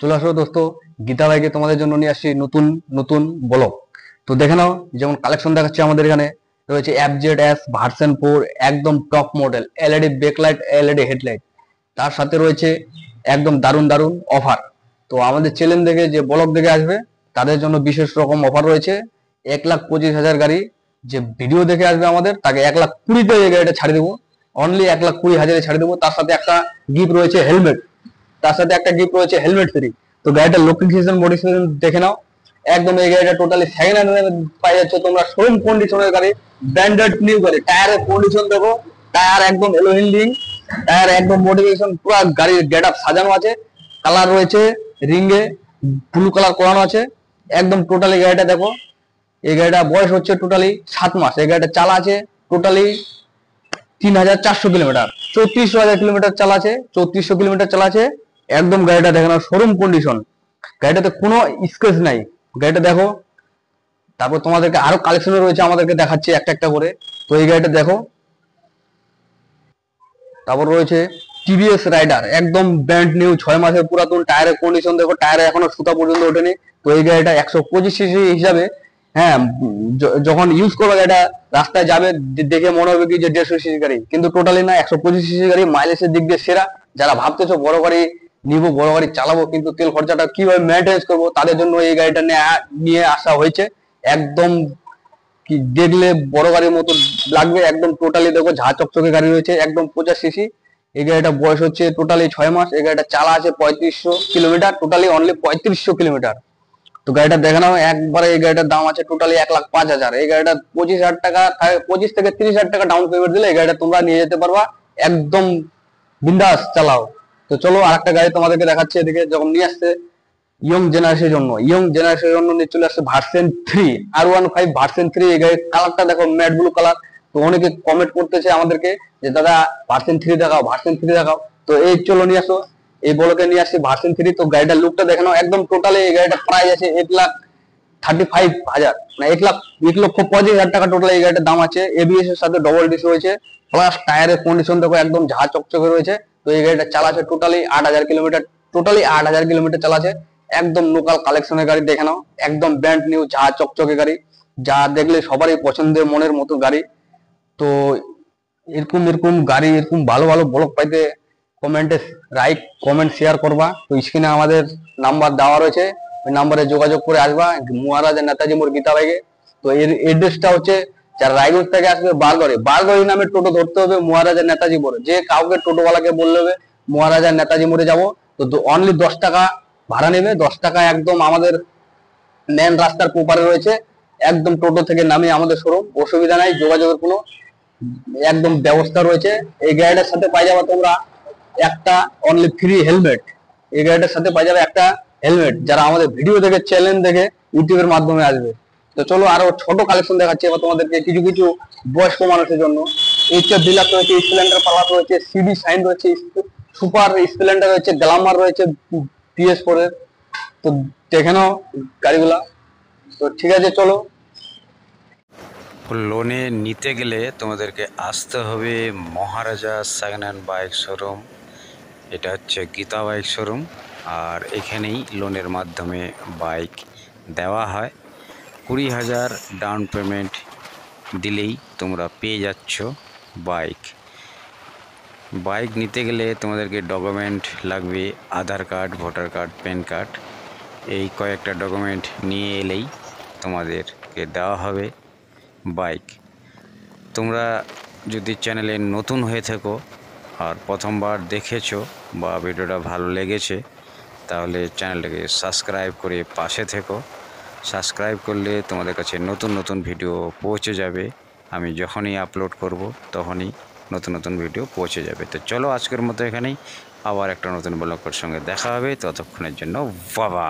চলে আসো দোস্ত, গীতা ভাইকে তোমাদের জন্য নিয়ে আসছি নতুন নতুন ব্লগ। তো দেখে নাও, যেমন কালেকশন দেখাচ্ছে আমাদের এখানে রয়েছে FZ-S ভার্সন 4, একদম top model, LED backlight, LED headlight, তার সাথে রয়েছে একদম দারুণ দারুণ অফার। তো আমাদের চ্যানেল দেখে যে ব্লগ দেখে আসবে তাদের জন্য বিশেষ রকম অফার রয়েছে। 1,25,000 গাড়ি যে ভিডিও দেখে আসবে আমাদের, তাকে 1,20,000 এই গাড়িটা ছাড়ি দেবো। অনলি 1,20,000 ছাড়ি দেবো। তার সাথে একটা গিফট রয়েছে হেলমেট, তার সাথে একটা গিফট রয়েছে হেলমেট ফ্রি। তো গাড়িটার লোকেশন মডিফিকেশন দেখে নাও। একদম এই গাড়িটা টোটালি সেকেন্ড হ্যান্ড পাই যাচ্ছ তোমরা, শোরুম কন্ডিশনের গাড়ি, ব্র্যান্ডেড নিউ গাড়ি। টায়ারের কন্ডিশন দেখো, টায়ার একদম এলো হিন্ডিং, টায়ার একদম মডিফিকেশন, পুরো গাড়ির গেট আপ সাজানো আছে। কালার রয়েছে রিঙ্গে ব্লু কালার করানো আছে। একদম টোটালি গাড়িটা দেখো। এই গাড়িটা বয়স হচ্ছে টোটালি 7 মাস। এই গাড়িটা চালা আছে টোটালি 3,400 কিলোমিটার, 34,000 কিলোমিটার চালা আছে, 3400 কিলোমিটার চালা আছে। একদম গাড়িটা দেখে নাও, শোরুম কন্ডিশন, গাড়িটাতে কোনো স্ক্র্যাচ নাই। গাড়িটা দেখো। তারপর তোমাদেরকে আরো কালেকশন রয়েছে, আমাদেরকে দেখাচ্ছি একটা একটা করে। তো এই গাড়িটা দেখো। তারপর রয়েছে টিভিএস রাইডার, একদম ব্র্যান্ড নিউ, 6 মাসের পুরাতন, টায়ারের কন্ডিশন দেখো, টায়ারে এখনো সুতা পর্যন্ত ওঠেনি। তো এই গাড়িটা 125 সিসি হিসাবে, হ্যাঁ, যখন ইউজ করবে গাড়িটা, রাস্তায় যাবে দেখে মনে হবে কি যে 150 সিসি গাড়ি, কিন্তু টোটালি না, 125 সিসি গাড়ি, মাইলেজের দিক দিয়ে সেরা। যারা ভাবতেছো বড় গাড়ি নিবো, বড় গাড়ি চালাবো, কিন্তু তেল খরচাটা কিভাবে মেনটেন্স করবো, তাদের জন্য এই গাড়িটা নিয়ে আসা হয়েছে। একদম কি দেখলে বড় গাড়ির মতো লাগবে। একদম টোটালি দেখো ঝা চকচকে গাড়ি রয়েছে, একদম 50 সিসি। এই গাড়িটা বয়স হচ্ছে টোটালি 6 মাস। এই গাড়িটা চালা আছে 3500 কিলোমিটার, টোটালি অনলি 3500 কিলোমিটার। তো গাড়িটা দেখে নাও একবারে। এই গাড়িটার দাম আছে টোটালি 1,05,000। এই গাড়িটা 25,000 টাকা, 25 থেকে 30,000 টাকা ডাউন পেমেন্ট দিলে এই গাড়িটা তোমরা নিয়ে যেতে পারবা। একদম বিন্দাস চালাও। তো চলো আরেকটা গাড়ি তোমাদেরকে দেখাচ্ছি এদিকে, যখন নিয়ে আসছে ইয়ং জেনারেশনের জন্য নিয়ে চলে আসছে ভার্সন 3, R15 ভার্সন 3। এই গাড়ির কালারটা দেখো, ম্যাট ব্লু কালার। তো অনেকে কমেন্ট করতেছে আমাদেরকে যে দাদা ভার্সন 3 দেখাও, ভার্সন 3 দেখাও। তো এই চলো নিয়ে আসো, এই বলকে নিয়ে আসছি ভার্সন 3। তো গাড়িটার লুকটা দেখে নাও। একদম টোটালি এই গাড়িটা প্রাইস আছে 1,35,000, মানে 1,35,000 টাকা টোটাল এই গাড়িটার দাম আছে। ABS এর সাথে ডবল ডিস রয়েছে, প্লাস টায়ারের কন্ডিশন দেখো একদম ঝা চকচকে রয়েছে। তো এই গাড়িটা চালাচ্ছে টোটালি 8,000 কিলোমিটার, টোটালি 8,000 কিলোমিটার চালাচ্ছে। একদম লোকাল কালেকশনের গাড়ি দেখে নাও, একদম ব্র্যান্ড নিউ ঝা চকচকে গাড়ি, যা দেখলে সবারই পছন্দের মনের মতো গাড়ি। তো এরকম এরকম গাড়ি, এরকম ভালো ভালো ব্লগ পাইতে কমেন্টে লাইক, কমেন্ট, শেয়ার করবা। তো স্ক্রিনে আমাদের নাম্বার দেওয়া রয়েছে, ওই নাম্বারে যোগাযোগ করে আসবা মহারাজা নেতাজি মোড় গীতা ভাইকে। তো এর এড্রেসটা হচ্ছে, যারা রায়গঞ্জ থেকে আসবে বারগড়ি নামে টোটো ধরতে হবে মহারাজা নেতাজি মোড়ে। যে কাউকে টোটোওয়ালাকে বললে হবে মহারাজা নেতাজি মোড়ে যাবো। তো অনলি 10 টাকা ভাড়া নেবে, 10 টাকা। একদম আমাদের মেন রাস্তার ওপারে রয়েছে, একদম টোটো থেকে নামে আমাদের শোরুম। অসুবিধা নাই, যোগাযোগের কোনো একদম ব্যবস্থা রয়েছে। এই গাড়িটার সাথে পাই যাবে তোমরা একটা অনলি ফ্রি হেলমেট। এই গাড়িটার সাথে পাই যাবে একটা হেলমেট, যারা আমাদের ভিডিও দেখে, চ্যানেল দেখে, ইউটিউবের মাধ্যমে আসবে। তো চলো আরো ছোট কালেকশন দেখাচ্ছি এবার তোমাদেরকে, কিছু কিছু বয়স্ক মানুষের জন্য। HR ডিলাক্স রয়েছে, স্প্লেন্ডার প্লাস রয়েছে, CD শাইন রয়েছে, সুপার স্প্লেন্ডার রয়েছে, গ্ল্যামার রয়েছে PS4 এর। তো দেখে নাও গাড়িগুলা। তো ঠিক আছে চলো। লোনে নিতে গেলে তোমাদেরকে আসতে হবে মহারাজা সেকেন্ড হ্যান্ড বাইক শোরুম। এটা হচ্ছে গীতা বাইক শোরুম, আর এখানেই লোনের মাধ্যমে বাইক দেওয়া হয়। 20,000 ডাউন পেমেন্ট দিলেই তোমরা পেয়ে যাচ্ছ বাইক। বাইক নিতে গেলে তোমাদেরকে ডকুমেন্ট লাগবে, Aadhaar card, voter card, PAN card. এই কয়েকটা ডকুমেন্ট নিয়ে এলেই তোমাদেরকে দেওয়া হবে বাইক। তোমরা যদি চ্যানেলে নতুন হয়ে থাকো আর প্রথমবার দেখেছো বা ভিডিওটা ভালো লেগেছে, তাহলে চ্যানেলটাকে সাবস্ক্রাইব করে পাশে থেকো। সাবস্ক্রাইব করলে তোমাদের কাছে নতুন নতুন ভিডিও পৌঁছে যাবে। আমি যখনই আপলোড করব তখনই নতুন নতুন ভিডিও পৌঁছে যাবে। তো চলো আজকের মতো এখানেই, আবার একটা নতুন ব্লগের সঙ্গে দেখা হবে। ততক্ষণের জন্য বাবা।